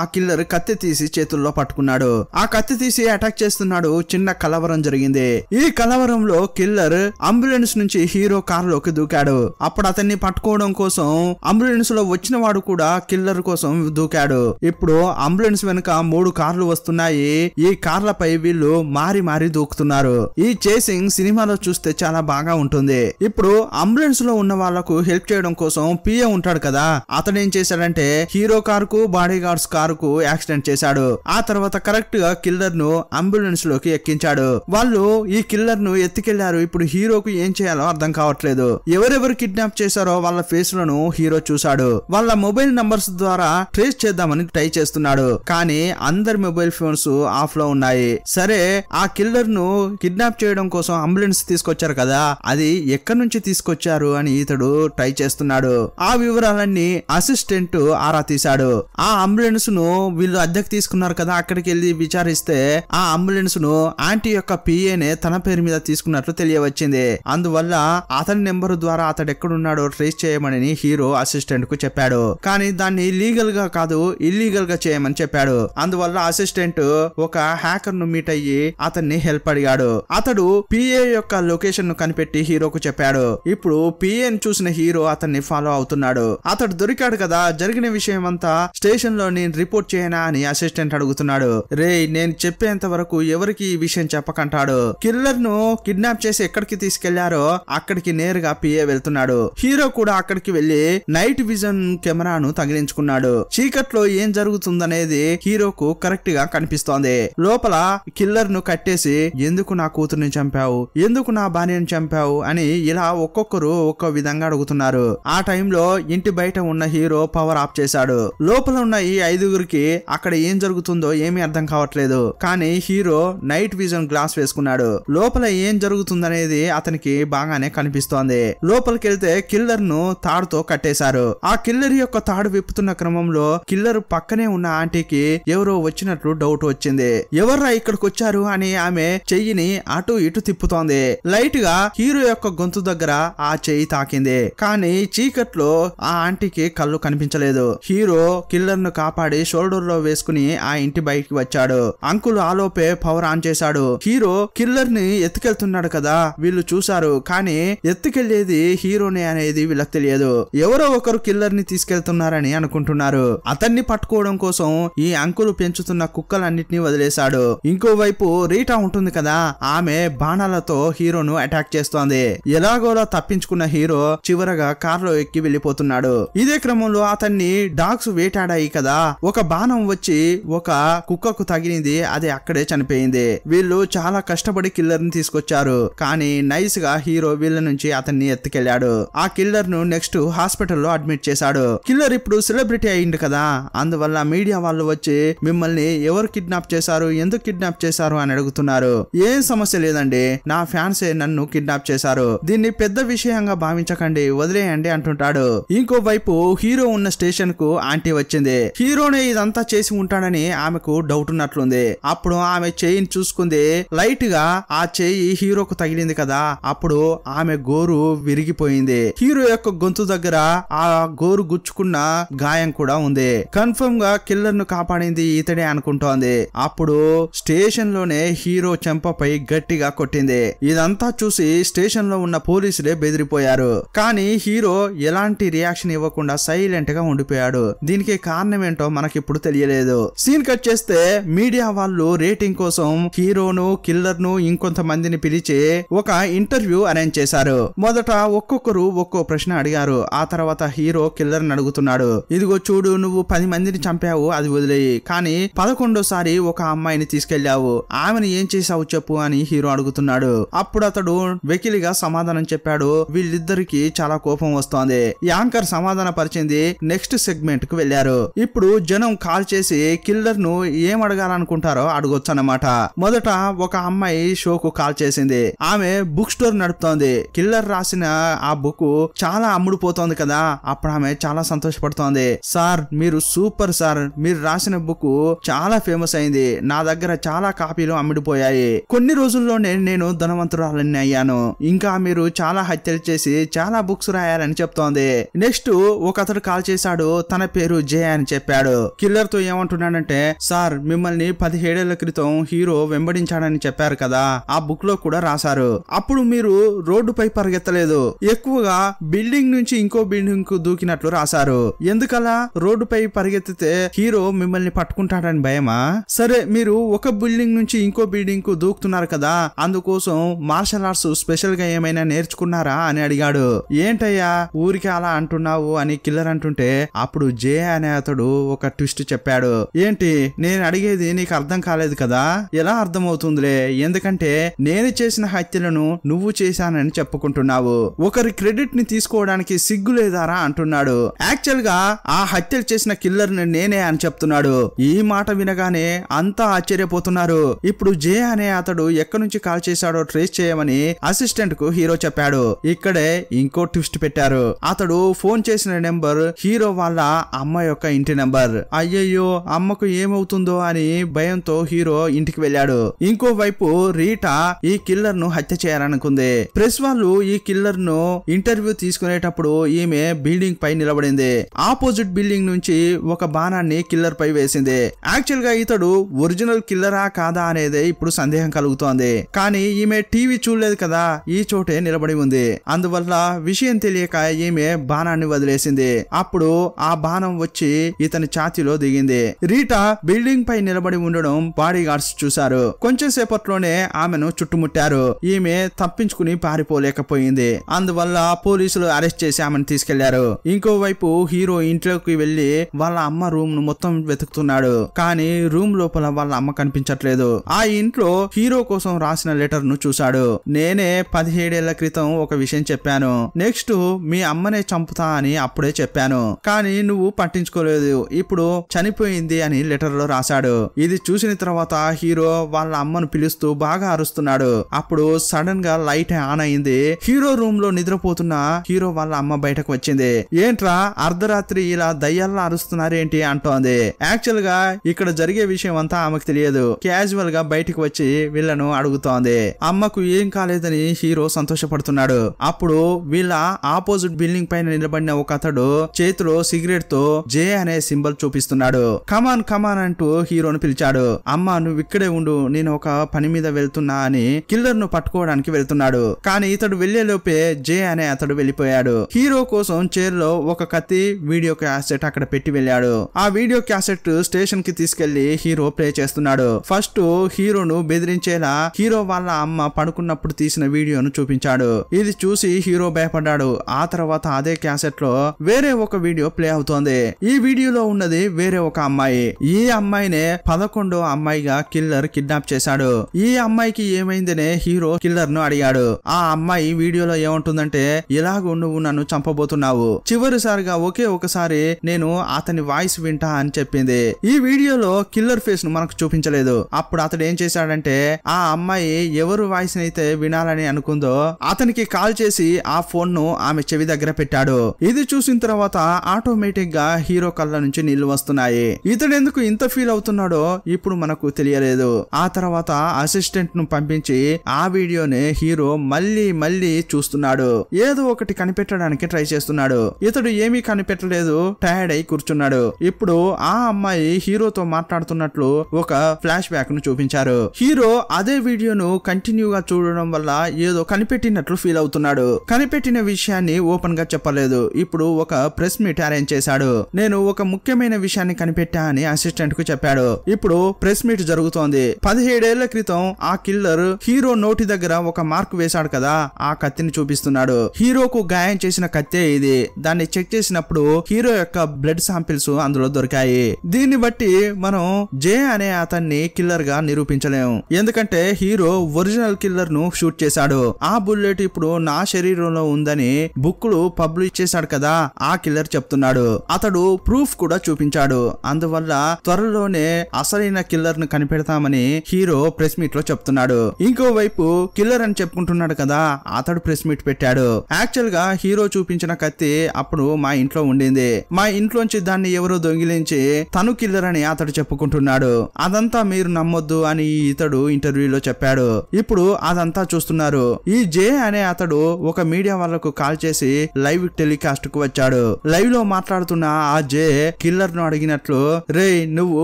ఆ కిల్లర్ కత్తి తీసి చేతుల్లో పట్టుకున్నాడు. ఆ కత్తి తీసి అటాక్ చేస్తున్నాడు. చిన్న కలవరం జరిగింది. ఈ కలవరంలో కిల్లర్ అంబులెన్స్ నుంచి హీరో కారులోకి దూకాడు. అప్పుడు అతన్ని పట్టుకోవడం కోసం అంబులెన్స్ లో వచ్చిన వాడు కూడా కిల్లర్ కోసం దూకాడు. ఇప్పుడు అంబులెన్స్ వెనుక 3 కార్లు వస్తున్నాయి. ఈ కార్లపై వీళ్ళు మారి మారి దూకుతున్నారు. ఈ చేసింగ్ సినిమాలో చూస్తే చాలా బాగా ఉంటుంది. ఇప్పుడు అంబులెన్స్ లో ఉన్న వాళ్లకు హెల్ప్ చేయడం కోసం పిఏ ఉంటాడు కదా, అతను ఏం చేశాడంటే హీరో కారుకు బాడీ గార్డ్స్ కారుకు యాక్సిడెంట్ చేశాడు. ఆ తర్వాత కరెక్ట్ గా కిల్లర్ ను అంబులెన్స్ లోకి ఎక్కించాడు. వాళ్ళు ఈ కిల్లర్ ను ఎత్తుకెళ్లారు. ఇప్పుడు హీరోకు ఏం చేయాలో అర్థం కావట్లేదు. ఎవరెవరు కిడ్నాప్ చేశారో వాళ్ళ ఫేస్ లను హీరో చూశాడు. వాళ్ళ మొబైల్ నంబర్స్ ద్వారా ట్రేస్ చేద్దామని ట్రై చేస్తున్నాడు. కానీ అందరి మొబైల్ ఫోన్స్ ఆఫ్ లో ఉన్నాయి. సరే, ఆ కిల్లర్ ను కిడ్నాప్ చేయడం కోసం అంబులెన్స్ తీసుకొచ్చారు కదా, అది ఎక్కడి నుంచి తీసుకొచ్చారు అని ఇతడు ట్రై చేస్తున్నాడు. ఆ వివరాలన్నీ అసిస్టెంట్ ఆరా తీశాడు. ఆ అంబులెన్స్ ను వీళ్ళు అద్దెకు తీసుకున్నారు కదా, అక్కడికి వెళ్లి విచారిస్తే ఆ అంబులెన్స్ ను ఆంటీ యొక్క పిఏనే తన పేరు మీద తీసుకున్నట్లు తెలియవచ్చింది. అందువల్ల అతని నెంబర్ ద్వారా అతడు ఎక్కడున్నాడో ట్రేస్ చేయమని హీరో అసిస్టెంట్ కు చెప్పాడు. కానీ దాన్ని లీగల్ గా కాదు, ఇల్లీగల్ గా చేయమని చెప్పాడు. అందువల్ల అసిస్టెంట్ ఒక హ్యాకర్ ను మీట్ అయ్యి అతన్ని హెల్ప్ అడిగాడు. అతడు పిఏ యొక్క లొకేషన్ ను కనిపెట్టి హీరోకు చెప్పాడు. ఇప్పుడు పిఏ ని చూసిన హీరో అతన్ని ఫాలో అవుతున్నాడు. అతడు దొరికాడు కదా, జరిగిన విషయం అంతా స్టేషన్ లో నేను రిపోర్ట్ చేయనా అని అసిస్టెంట్ అడుగుతున్నాడు. రే, నేను చెప్పేంత వరకు ఎవరికి ఈ విషయం చెప్పకంటాడు. కిల్లర్ ను కిడ్నాప్ చేసి ఎక్కడికి తీసుకెళ్లారో అక్కడికి నేరుగా పిఏ వెళ్తున్నాడు. హీరో కూడా అక్కడికి వెళ్లి నైట్ విజన్ కెమెరాను తగిలించుకున్నాడు. చీకట్లో ఏం జరుగుతుందనేది హీరోకు కరెక్ట్ గా కనిపిస్తోంది. లోపల కిల్లర్ ను కట్టేసి ఎందుకు నా కూతుర్ని చంపావు, ఎందుకు నా భార్యను చంపావు అని ఇలా ఒక్కొక్కరు ఒక్కో విధంగా అడుగుతున్నారు. ఆ టైంలో ఇంటి బయట ఉన్న హీరో పవర్ ఆఫ్ చేశాడు. లోపల ఉన్న ఈ 5గురికి అక్కడ ఏం జరుగుతుందో ఏమీ అర్థం కావట్లేదు. కానీ హీరో నైట్ విజన్ గ్లాస్ వేసుకున్నాడు. లోపల ఏం జరుగుతుందనేది అతనికి బాగానే కనిపిస్తోంది. లోపలికి వెళ్తే కిల్లర్ ను తాడుతో కట్టేశారు. ఆ కిల్లర్ యొక్క తాడు విప్పుతున్న క్రమంలో కిల్లర్ పక్కనే ఉన్న ఆంటీకి ఎవరో వచ్చినట్లు డౌట్ వచ్చింది. ఎవర్రా ఇక్కడికి వచ్చారు అని ఆమె చెయ్యిని అటు ఇటు తిప్పుతోంది. లైట్ గా హీరో యొక్క గొంతు దగ్గర ఆ చెయ్యి తాకింది. కానీ చీకట్లో ఆ ఆంటీకి కళ్ళు కనిపించలేదు. హీరో కిల్లర్ ను కాపాడి షోల్డర్ లో వేసుకుని ఆ ఇంటి బయటికి వచ్చాడు. అంకుల్ ఆలోపే పవర్ ఆన్ చేశాడు. హీరో కిల్లర్ ని ఎత్తుకెళ్తున్నాడు కదా, వీళ్ళు చూశారు. కానీ ఎత్తుకెళ్లేది హీరోనే అనేది వీళ్ళకి తెలియదు. ఎవరో ఒకరు కిల్లర్ ని తీసుకెళ్తున్నారని అనుకుంటున్నారు. అతన్ని పట్టుకోవడం కోసం ఈ అంకుల్ పెంచుతున్న కుక్కలన్నిటినీ వదిలేశాడు. ఇంకోవైపు రీటా ఉంటుంది కదా, ఆమె బాణాలతో హీరోను అటాక్ చేస్తోంది. ఎలాగోలా తప్పించుకున్న హీరో చివరగా కారులో ఎక్కి వెళ్లిపోతున్నాడు. ఇదే క్రమంలో అతన్ని డాగ్స్ వేటాడాయి కదా, ఒక బాణం వచ్చి ఒక కుక్కకు తగిలింది. అది అక్కడే చనిపోయింది. వీళ్ళు చాలా కష్టపడి కిల్లర్ ని తీసుకొచ్చారు. కానీ నైస్ గా హీరో వీళ్ళ నుంచి అతన్ని ఎత్తుకెళ్లాడు. ఆ కిల్లర్ ను నెక్స్ట్ హాస్పిటల్లో అడ్మిట్ చేశాడు. కిల్లర్ ఇప్పుడు సెలబ్రిటీ అయింది కదా, అందువల్ల మీడియా వాళ్ళు వచ్చి మిమ్మల్ని ఎవరు కిడ్నాప్ చేశారు, ఎందుకు కిడ్నాప్ చేశారు అని అడుగుతున్నారు. ఏం సమస్య లేదండి, నా ఫ్యాన్సే నన్ను కిడ్నాప్ చేశారు, దీన్ని పెద్ద విషయంగా భావించకండి, వదిలేయండి అంటుంటాడు. ఇంకోవైపు హీరో ఉన్న స్టేషన్ కు ఆంటీ వచ్చింది. హీరోనే ఇదంతా చేసి ఉంటాడని ఆమెకు డౌట్ ఉన్నట్లుంది. అప్పుడు ఆమె చెయ్యిని చూసుకుంది. లైట్ గా ఆ చెయ్యి హీరోకు తగిలింది కదా, అప్పుడు ఆమె గోరు విరిగిపోయింది. హీరో యొక్క గొంతు దగ్గర ఆ గోరు గుచ్చుకున్న గాయం కూడా ఉంది. కన్ఫర్మ్ గా కిల్లర్ ను కాపాడింది ఇతడే అనుకుంటోంది. అప్పుడు స్టేషన్ లోనే హీరో చెంపపై గట్టిగా కొట్టింది. ఇదంతా చూసి స్టేషన్ లో ఉన్న పోలీసులే బెదిరిపోయారు. కానీ హీరో ఎలాంటి రియాక్షన్ ఇవ్వకుండా సైలెంట్ గా ఉండిపోయాడు. దీనికి కారణం ఏంటో మనకిప్పుడు తెలియలేదు. సీన్ కట్ చేస్తే మీడియా వాళ్ళు రేటింగ్ కోసం హీరోను కిల్లర్ ను ఇంకొంతమందిని పిలిచి ఒక ఇంటర్వ్యూ అరేంజ్ చేశారు. మొదట ఒక్కొక్కరు ఒక్కో ప్రశ్న అడిగారు. ఆ తర్వాత హీరో కిల్లర్ ని అడుగుతున్నాడు. ఇదిగో చూడు, నువ్వు 10 మందిని చంపావు, అది వదిలేయి. కానీ 11వ ఒక అమ్మాయిని తీసుకెళ్లావు, ఆమెను ఏం చేశావు చెప్పు అని హీరో అడుగుతున్నాడు. అప్పుడు అతడు వెకిలిగా సమాధానం చెప్పాడు. వీళ్ళిద్దరికి చాలా కోపం వస్తోంది. యాంకర్ సమాధాన పరిచింది, నెక్స్ట్ సెగ్మెంట్ కు వెళ్లారు. ఇప్పుడు జనం కాల్ చేసి కిల్లర్ ను ఏం అడగాలనుకుంటారో అడగొచ్చు అన్నమాట. మొదట ఒక అమ్మాయి షోకు కాల్ చేసింది. ఆమె బుక్ స్టోర్ నడుపుతోంది. కిల్లర్ రాసిన ఆ బుక్ చాలా అమ్ముడుపోతోంది కదా. అప్పుడు ఆమె చాలా సంతోషపడుతోంది. సార్ మీరు సూపర్ సార్, మీరు రాసిన బుక్ చాలా ఫేమస్ అయింది. నా దగ్గర చాలా కాపీలు అమ్ముడుపోయాయి. కొన్ని రోజుల్లోనే నేను ధనవంతురాలని అయ్యాను. ఇంకా మీరు చాలా హత్యలు చేసి చాలా బుక్స్ రాయాలని చెప్తోంది. నెక్స్ట్ ఒక అతడు కాల్ చేశాడు. తన పేరు జే అని చెప్పాడు. కిల్లర్ తో ఏమంటున్నాడంటే, సార్ మిమ్మల్ని 17 ఏళ్ల క్రితం హీరో వెంబడించాడని చెప్పారు కదా, ఆ బుక్ లో కూడా రాశారు. అప్పుడు మీరు రోడ్డుపై పరిగెత్తలేదు, ఎక్కువగా బిల్డింగ్ నుంచి ఇంకో బిల్డింగ్ కు దూకినట్లు రాశారు. ఎందుకలా? రోడ్డుపై పరిగెత్తితే హీరో మిమ్మల్ని పట్టుకుంటాడని భయమా? సరే మీరు ఒక బిల్డింగ్ నుంచి ఇంకో బిల్డింగ్ కు దూకుతున్నారు కదా, అందుకోసం మార్షల్ ఆర్ట్స్ స్పెషల్ గా ఏమైనా నేర్చుకున్నారా అని అడిగాడు. ఏంటయ్యా ఊరికి అలా అంటున్నావు అని కిల్లర్ అంటుంటే అప్పుడు జే అనే అతడు ఒక ట్విస్ట్ చెప్పాడు. ఏంటి నేను అడిగేది నీకు అర్థం కాలేదు కదా? ఎలా అర్థమవుతుందిలే, ఎందుకంటే నేను చేసిన హత్యలను నువ్వు చేశానని చెప్పుకుంటున్నావు. ఒకరి క్రెడిట్ ని తీసుకోవడానికి సిగ్గు లేదారా అంటున్నాడు. యాక్చువల్ గా ఆ హత్యలు చేసిన కిల్లర్ ని నేనే అని చెప్తున్నాడు. ఈ మాట వినగానే అంతా ఆశ్చర్యపోతున్నారు. ఇప్పుడు జే అనే అతడు ఎక్కడి నుంచి కాల్ చేశాడో ట్రేస్ చేయమని అసిస్టెంట్ కు హీరో చెప్పాడు. ఇక్కడే ఇంకో ట్విస్ట్ పెట్టారు. అతడు ఫోన్ చేసిన నెంబర్ హీరో వాళ్ళ అమ్మ యొక్క ఇంటి నెంబర్. అయ్యయ్యో అమ్మకు ఏమవుతుందో అని భయంతో హీరో ఇంటికి వెళ్ళాడు. ఇంకోవైపు రీటా ఈ కిల్లర్ ను హత్య చేయాలనుకుంది. ప్రెస్ వాళ్ళు ఈ కిల్లర్ ను ఇంటర్వ్యూ తీసుకునేటప్పుడు ఈమె బిల్డింగ్ పై నిలబడింది. ఆపోజిట్ బిల్డింగ్ నుంచి ఒక బాణాన్ని కిల్లర్ పై వేసింది. యాక్చువల్ గా ఇతడు ఒరిజినల్ కిల్లరా కాదా అనేది ఇప్పుడు సందేహం కలుగుతోంది. కానీ ఈమె టీవీ చూడలేదు కదా, ఈ చోటే నిలబడి ఉంది. అందువల్ల విషయం తెలియక ఈమె బాణాన్ని వదిలేసింది. అప్పుడు ఆ బాణం వచ్చి ఇతని ఛాతీలో దిగింది. రీటా బిల్డింగ్ పై నిలబడి ఉండడం బాడీ గార్డ్స్ చూశారు. కొంచెం సేపట్లోనే ఆమెను చుట్టుముట్టారు. ఈమె తప్పించుకుని పారిపోలేకపోయింది. అందువల్ల పోలీసులు అరెస్ట్ చేసి ఆమెను తీసుకెళ్లారు. ఇంకోవైపు హీరో ఇంట్లోకి వెళ్లి వాళ్ళ అమ్మ రూమ్ ను మొత్తం వెతుకుతున్నాడు. కానీ రూమ్ లోపల వాళ్ళ అమ్మ కనిపించట్లేదు. ఆ ఇంట్లో హీరో కోసం రాసిన లెటర్ ను చూశాడు. నేనే 17 ఏళ్ల క్రితం ఒక విషయం చెప్పాను. నెక్స్ట్ మీ అమ్మనే చంపుతా అని అప్పుడే చెప్పాను. కానీ నువ్వు పట్టించుకోలేదు. ఇప్పుడు చనిపోయింది అని లెటర్ లో రాశాడు. ఇది చూసిన తర్వాత హీరో వాళ్ళ అమ్మను పిలుస్తూ బాగా అరుస్తున్నాడు. అప్పుడు సడన్ గా లైట్ ఆన్ అయింది. హీరో రూమ్ లో నిద్రపోతున్న హీరో వాళ్ళ అమ్మ బయటకు వచ్చింది. ఏంట్రా అర్ధరాత్రి ఇలా దయ్యాల్లా అరుస్తున్నారేంటి అంటోంది. యాక్చువల్ గా ఇక్కడ జరిగే విషయం అంతా ఆమెకు తెలియదు. క్యాజువల్ గా బయటకు వచ్చి వీళ్ళను అడుగుతోంది. అమ్మకు ఏం కాలేదని హీరో సంతోషపడుతున్నాడు. అప్పుడు వీళ్ళ ఆపోజిట్ బిల్డింగ్ పైన నిలబడిన ఒక అతడు చేతిలో సిగరెట్ తో జే అనే సింబల్ చూపిస్తున్నాడు. కమాన్ కమాన్ అంటూ హీరోను పిలిచాడు. అమ్మ నువ్వు ఇక్కడే ఉండు, నేను ఒక పని మీద వెళ్తున్నా అని కిల్లర్ ను పట్టుకోవడానికి వెళ్తున్నాడు. కానీ ఇతడు వెళ్లే లోపే జే అనే అతడు వెళ్లిపోయాడు. హీరో కోసం చైర్ లో ఒక కత్తి, వీడియో క్యాసెట్ అక్కడ పెట్టి వెళ్ళాడు. ఆ వీడియో క్యాసెట్ స్టేషన్ కి తీసుకెళ్లి హీరో ప్లే చేస్తున్నాడు. ఫస్ట్ హీరోను బెదిరించేలా హీరో వాళ్ళ అమ్మ పడుకున్నప్పుడు తీసిన వీడియోను చూపించాడు. ఇది చూసి హీరో భయపడ్డాడు. ఆ తర్వాత అదే క్యాసెట్ లో వేరే ఒక వీడియో ప్లే అవుతోంది. ఈ వీడియోలో ఉన్నది వేరే ఒక అమ్మాయి. ఈ అమ్మాయినే 11వ అమ్మాయిగా కిల్లర్ కిడ్నాప్ చేశాడు. ఈ అమ్మాయికి ఏమైందనే హీరో కిల్లర్ ను అడిగాడు. ఆ అమ్మాయి వీడియోలో ఏమంటుందంటే, ఎలాగో నువ్వు నన్ను చంపబోతున్నావు, చివరిసారిగా ఒకే ఒకసారి నేను అతని వాయిస్ వింటా అని చెప్పింది. ఈ వీడియోలో కిల్లర్ ఫేస్ ను మనకు చూపించలేదు. అప్పుడు అతడు ఏం చేశాడంటే, ఆ అమ్మాయి ఎవరు వాయిస్ అయితే వినాలని అనుకుందో అతనికి కాల్ చేసి ఆ ఫోన్ ను ఆమె చెవి దగ్గర పెట్టాడు. ఇది చూసిన తర్వాత ఆటోమేటిక్ గా హీరో కళ్ళ నుంచి నీళ్లు వస్తున్నాయి. ఇతడు ఎందుకు ఇంత ఫీల్ అవుతున్నాడో ఇప్పుడు మనకు తెలియలేదు. ఆ తర్వాత అసిస్టెంట్ ను పంపించి ఆ వీడియోని హీరో మళ్ళీ చూస్తున్నాడు. ఏదో ఒకటి కనిపెట్టడానికి ట్రై చేస్తున్నాడు. ఇతడు ఏమీ కనిపెట్టలేదు, టైర్డ్ అయి కూర్చున్నాడు. ఇప్పుడు ఆ అమ్మాయి హీరోతో మాట్లాడుతున్నట్లు ఒక ఫ్లాష్ బ్యాక్ ను చూపించారు. హీరో అదే వీడియోను కంటిన్యూగా చూడడం వల్ల ఏదో కనిపెట్టినట్లు ఫీల్ అవుతున్నాడు. కనిపెట్టిన విషయాన్ని ఓపెన్ గా చెప్పలేదు. ఇప్పుడు ఒక ప్రెస్ మీట్ అరేంజ్ చేశాడు. నేను ఒక ముఖ్యమైన విషయాన్ని కనిపెట్టా అని అసిస్టెంట్ కు చెప్పాడు. ఇప్పుడు ప్రెస్ మీట్ జరుగుతోంది. 17 ఏళ్ల క్రితం ఆ కిల్లర్ హీరో నోటి దగ్గర ఒక మార్క్ వేశాడు కదా, ఆ కత్తిని చూపిస్తున్నాడు. హీరోకు గాయం చేసిన కత్తే ఇది. దాన్ని చెక్ చేసినప్పుడు హీరో యొక్క బ్లడ్ శాంపిల్స్ అందులో దొరికాయి. దీన్ని బట్టి మనం జే అనే అతన్ని కిల్లర్ గా నిరూపించలేం. ఎందుకంటే హీరో ఒరిజినల్ కిల్లర్ ను షూట్ చేశాడు. ఆ బుల్లెట్ ఇప్పుడు నా శరీరంలో ఉందని బుక్కులు పబ్లిష్ చేశాడు కదా, ఆ కిల్లర్ కిల్లర్ చెప్తున్నాడు. అతడు ప్రూఫ్ కూడా చూపించాడు. అందువల్ల త్వరలోనే అసలైన కిల్లర్ ను కనిపెడతామని హీరో ప్రెస్ మీట్ లో చెప్తున్నాడు. ఇంకోవైపు కిల్లర్ అని చెప్పుకుంటున్నాడు కదా, అతడు ప్రెస్ మీట్ పెట్టాడు. యాక్చువల్ గా హీరో చూపించిన కత్తి అప్పుడు మా ఇంట్లో ఉండింది. మా ఇంట్లోంచి దాన్ని ఎవరో దొంగిలించి తను కిల్లర్ అని అతడు చెప్పుకుంటున్నాడు. అదంతా మీరు నమ్మొద్దు అని ఇతడు ఇంటర్వ్యూలో చెప్పాడు. ఇప్పుడు అదంతా చూస్తున్నారు. ఈ జే అనే అతడు ఒక మీడియా వాళ్ళకు కాల్ చేసి లైవ్ టెలికాస్ట్ కు వచ్చాడు. లైవ్ లో మాట్లాడుతున్న ఆ జే కిల్లర్ ను అడిగినట్లు, రే నువ్వు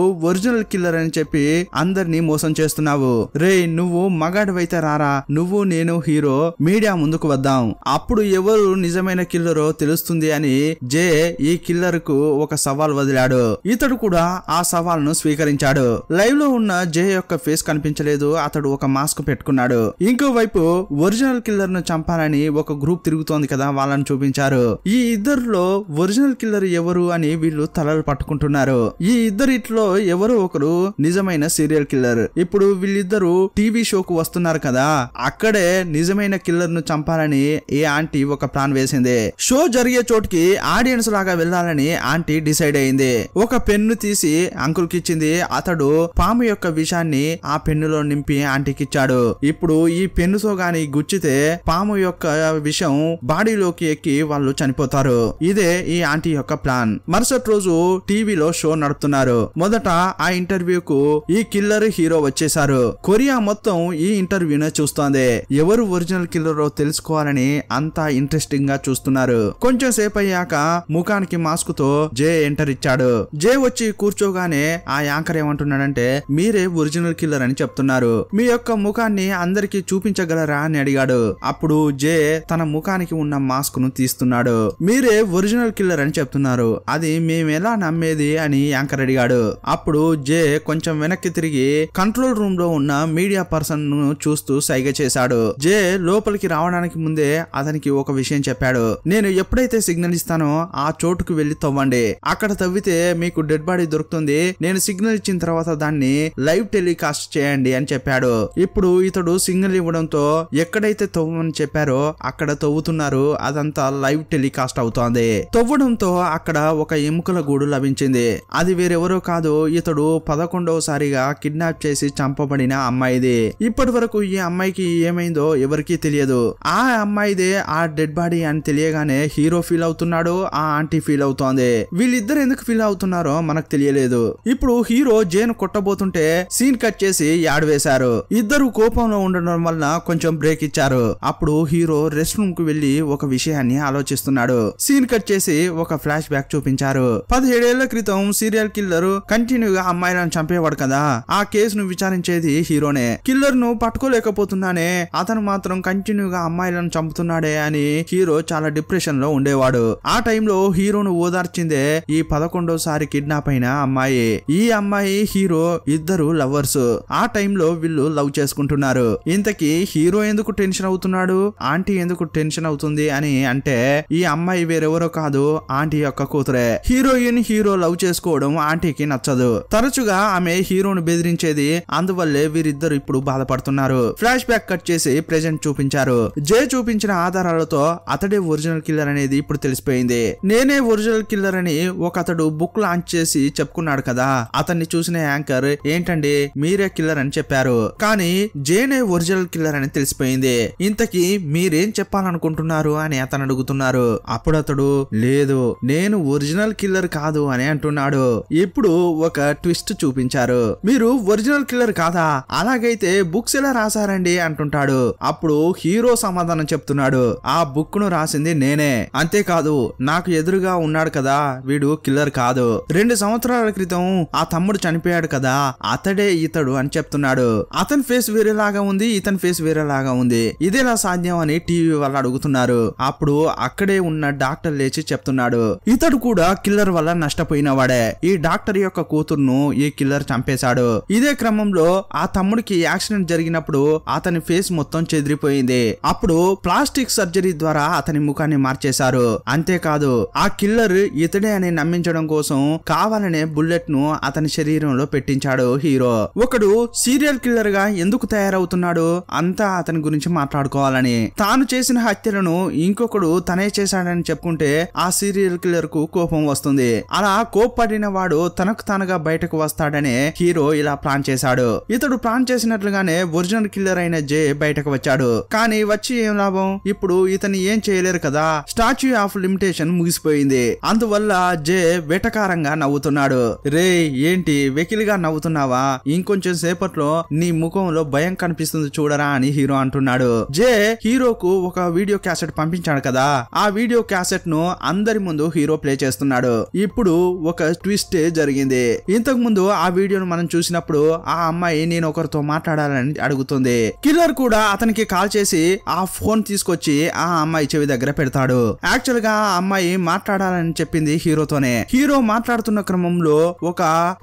ఒరిజినల్ కిల్లర్ అని చెప్పి అందరినీ మోసం చేస్తున్నావు. రే నువ్వు మగాడివైతే రారా, నువ్వు నేను హీరో మీడియా ముందుకు వద్దాం, అప్పుడు ఎవరు నిజమైన కిల్లరో తెలుస్తుంది అని జే ఈ కిల్లర్ కు ఒక సవాల్ వదిలాడు. ఇతడు కూడా ఆ సవాల్ ను స్వీకరించాడు. లైవ్ లో ఉన్న జే యొక్క ఫేస్ కనిపించలేదు. అతడు ఒక మాస్క్ పెట్టుకున్నాడు. ఇంకోవైపు ఒరిజినల్ కిల్లర్ ను చంపాలని ఒక గ్రూప్ తిరుగుతోంది కదా, వాళ్ళని చూపించారు. ఈ ఇద్దరులో ఒరిజినల్ కిల్లర్ ఎవరు అని వీళ్ళు తలలు పట్టుకుంటున్నారు. ఈ ఇద్దరిట్లో ఎవరో ఒకరు నిజమైన సీరియల్ కిల్లర్. ఇప్పుడు వీళ్ళిద్దరు టీవీ షోకు వస్తున్నారు కదా, అక్కడే నిజమైన కిల్లర్ ను చంపాలని ఏ ఆంటీ ఒక ప్లాన్ వేసింది. షో జరిగే చోటుకి ఆడియన్స్ లాగా వెళ్లాలని ఆంటీ డిసైడ్ అయింది. ఒక పెన్ను తీసి అంకుల్ కి ఇచ్చింది. అతడు పాము యొక్క విషాన్ని ఆ పెన్నులో నింపి ఆంటీకి ఇచ్చాడు. ఇప్పుడు ఈ పెన్నుతో గాని గుచ్చితే పాము యొక్క విషం బాడీలోకి ఎక్కి వాళ్ళు చనిపోతారు. ఇదే ఈ ఆంటీ యొక్క ప్లాన్. మరుసటి రోజు టీవీలో షో నడుపుతున్నారు. మొదట ఆ ఇంటర్వ్యూకు ఈ కిల్లర్ హీరో వచ్చేసారు. కొరియా మొత్తం ఈ ఇంటర్వ్యూనే చూస్తోంది. ఎవరు ఒరిజినల్ కిల్లరో తెలుసుకోవాలని అంతా ఇంట్రెస్టింగ్ గా చూస్తున్నారు. కొంచెం సేపు అయ్యాక ముఖానికి మాస్క్ తో జే ఎంటర్ ఇచ్చాడు. జే వచ్చి కూర్చోగానే ఆ యాంకర్ ఏమంటున్నాడంటే, మీరే ఒరిజినల్ కిల్లర్ అని చెప్తున్నారు, మీ యొక్క ముఖాన్ని అందరికి చూపించగలరా అని అడిగాడు. అప్పుడు జే తన ముఖానికి ఉన్న మాస్క్ ను తీస్తున్నాడు. మీరే ఒరిజినల్ కిల్లర్ అని చెప్తున్నారు, అది మేమెలా నమ్మేది అని యాంకర్ అడిగాడు. అప్పుడు జే కొంచెం వెనక్కి తిరిగి కంట్రోల్ రూమ్ లో ఉన్న మీడియా పర్సన్ ను చూస్తూ సైగ చేశాడు. జే లోపలికి రావడానికి ముందే అతనికి ఒక విషయం చెప్పాడు. నేను ఎప్పుడైతే సిగ్నల్ ఇస్తానో ఆ చోటుకు వెళ్లి తవ్వండి, అక్కడ తవ్వితే మీకు డెడ్ బాడీ దొరుకుతుంది, నేను సిగ్నల్ ఇచ్చిన తర్వాత దాన్ని లైవ్ టెలికాస్ట్ చేయండి అని చెప్పాడు. ఇప్పుడు ఇతడు సిగ్నల్ ఇవ్వడంతో ఎక్కడైతే తవ్వమని చెప్పారో అక్కడ తవ్వుతున్నారు. అదంతా లైవ్ టెలికాస్ట్ అవుతోంది. తవ్వడంతో అక్కడ ఒక ఎముకల గూడు లభించింది. అది వేరెవరో కాదు, ఇతడు 11వసారిగా కిడ్నాప్ చేసి చంపబడిన అమ్మాయిది. ఇప్పటి వరకు ఈ అమ్మాయికి ఏమైందో ఎవరికీ తెలియదు. ఆ అమ్మాయిదే ఆ డెడ్ బాడీ అని తెలియగానే హీరో ఫీల్ అవుతున్నాడు, ఆ ఆంటీ ఫీల్ అవుతోంది. వీళ్ళిద్దరు ఎందుకు ఫీల్ అవుతున్నారో మనకు తెలియలేదు. ఇప్పుడు హీరో జేను కొట్టబోతుంటే సీన్ కట్ చేసి యాడ్ వేశారు. ఇద్దరు కోపంలో ఉండడం వల్ల కొంచెం బ్రేక్ ఇచ్చారు. అప్పుడు హీరో రెస్ట్ రూమ్ కు వెళ్లి ఒక విషయాన్ని ఆలోచిస్తున్నాడు. సీన్ కట్ చేసి ఒక ఫ్లాష్ బ్యాక్ చూపించారు. 17 ఏళ్ల క్రితం సీరియల్ కిల్లర్ కంటిన్యూగా అమ్మాయిలను చంపేవాడు కదా, ఆ కేసును విచారించేది హీరోనే. కిల్లర్ ను పట్టుకోలేకపోతున్నానే, అతను మాత్రం కంటిన్యూగా అమ్మాయిలను చంపుతున్నాడే అని హీరో చాలా డిప్రెషన్ లో ఉండేవాడు. ఆ టైంలో హీరోను ఓదార్చిందే ఈ 11వసారి కిడ్నాప్ అయిన అమ్మాయి. ఈ అమ్మాయి హీరో ఇద్దరు లవర్స్. ఆ టైంలో వీళ్ళు లవ్ చేసుకుంటున్నారు. ఇంతకీ హీరో ఎందుకు టెన్షన్ అవుతున్నాడు, ఆంటీ ఎందుకు టెన్షన్ అవుతుంది అని అంటే, ఈ అమ్మాయి వేరెవరో కాదు, ఆంటీ యొక్క కూతురే. హీరోయిన్ హీరో లవ్ చేసుకోవడం ఆంటీకి నచ్చదు. తరచుగా ఆమె హీరోను బెదిరించేది. అందువల్లే వీరిద్దరు ఇప్పుడు బాధపడుతున్నారు. ఫ్లాష్ బ్యాక్ కట్ చేసి ప్రెజెంట్ చూపించారు. జే చూపించిన ఆధారాలతో అతడే ఒరిజినల్ కిల్లర్ అనేది ఇప్పుడు తెలిసిపోయింది. నేనే ఒరిజినల్ కిల్లర్ అని ఒక అతడు బుక్ లాంచ్ చేసి చెప్పుకున్నాడు కదా, అతన్ని చూసిన యాంకర్ ఏంటండి మీరే కిల్లర్ అని చెప్పారు, కానీ జేనే ఒరిజినల్ కిల్లర్ అని తెలిసిపోయింది. ఇంతకీ మీరేం చెప్పాలనుకుంటున్నారు అని అతను అడుగుతున్నారు. అప్పుడు అతడు లేదు నేను ఒరిజినల్ కిల్లర్ కాదు అని అంటున్నాడు. ఇప్పుడు ఒక ట్విస్ట్ చూపించారు. మీరు ఒరిజినల్ కిల్లర్ కాదా, అలాగైతే బుక్స్ ఎలా రాశారండి అంటుంటాడు. అప్పుడు హీరో సమాధానం చెప్తున్నాడు, ఆ బుక్ ను రాసింది నేనే, అంతేకాదు నాకు ఎదురుగా ఉన్నాడు కదా వీడు కిల్లర్ కాదు, 2 సంవత్సరాల క్రితం ఆ తమ్ముడు చనిపోయాడు కదా అతడే ఇతడు అని చెప్తున్నాడు. అతని ఫేస్ వేరేలాగా ఉంది, ఇతని ఫేస్ వేరేలాగా ఉంది, ఇదేలా సాధ్యం అని టీవీ వాళ్ళు అడుగుతున్నారు. అప్పుడు అక్కడే ఉన్న డాక్టర్ లేచి చెప్తున్నాడు, ఇతడు కూడా కిల్లర్ వల్ల నష్టపోయిన వాడే, ఈ డాక్టర్ యొక్క కూతురును ఈ కిల్లర్ చంపేశాడు. ఇదే క్రమంలో ఆ తమ్ముడికి యాక్సిడెంట్ జరిగినప్పుడు అతని ఫేస్ మొత్తం చెదిరిపోయింది. అప్పుడు ప్లాస్టిక్ సర్జరీ ద్వారా అతని ముఖాన్ని మార్చేశారు. అంతేకాదు ఆ కిల్లర్ ఇతడే అని నమ్మించడం కోసం కావాలనే బుల్లెట్ ను అతని శరీరంలో పెట్టించాడు హీరో. ఒకడు సీరియల్ కిల్లర్ గా ఎందుకు తయారవుతున్నాడు, అంతా అతని గురించి మాట్లాడుకోవాలని. తాను చేసిన హత్యలను ఇంకొకడు తనే చేశాడని చెప్పుకుంటే ఆ సీరియల్ కిల్లర్ కు కోపం వస్తుంది. అలా కోప్పడిన వాడు తనకు తానుగా బయటకు వస్తాడనే హీరో ఇలా ప్లాన్ చేశాడు. ఇతడు ప్లాన్ చేసినట్లుగానే ఒరిజినల్ కిల్లర్ అయిన జే బయటకు వచ్చాడు. కానీ వచ్చి ఏం లాభం, ఇప్పుడు ఇతన్ని ఏం చేయలేరు కదా. స్టాచ్యూ ఆఫ్ లిమిటేషన్ ముగిసిపోయింది. అందువల్ల జే వెటకారంగా నవ్వుతున్నాడు. రే ఏంటి వెకిలిగా నవ్వుతున్నావా, ఇంకొంచెం సేపట్లో నీ ముఖంలో భయం కనిపిస్తుంది చూడరా అని హీరో అంటున్నాడు. జే హీరోకు ఒక వీడియో క్యాసెట్ పంపించాడు కదా, ఆ వీడియో క్యాసెట్ ను అందరి ముందు హీరో ప్లే చేస్తున్నాడు. ఇప్పుడు ఒక ట్విస్ట్ జరిగింది. ఇంతకు ముందు ఆ వీడియోను మనం చూసినప్పుడు ఆ అమ్మాయి నేను ఒకరితో మాట్లాడాలని అడుగుతుంది. కిల్లర్ కూడా అతనికి కాల్ చేసి ఆ ఫోన్ తీసుకొచ్చి ఆ అమ్మాయి చెవి దగ్గర పెడతాడు. యాక్చువల్ గా ఆ అమ్మాయి మాట్లాడాలని చెప్పింది హీరోతోనే. హీరో మాట్లాడుతున్న క్రమంలో ఒక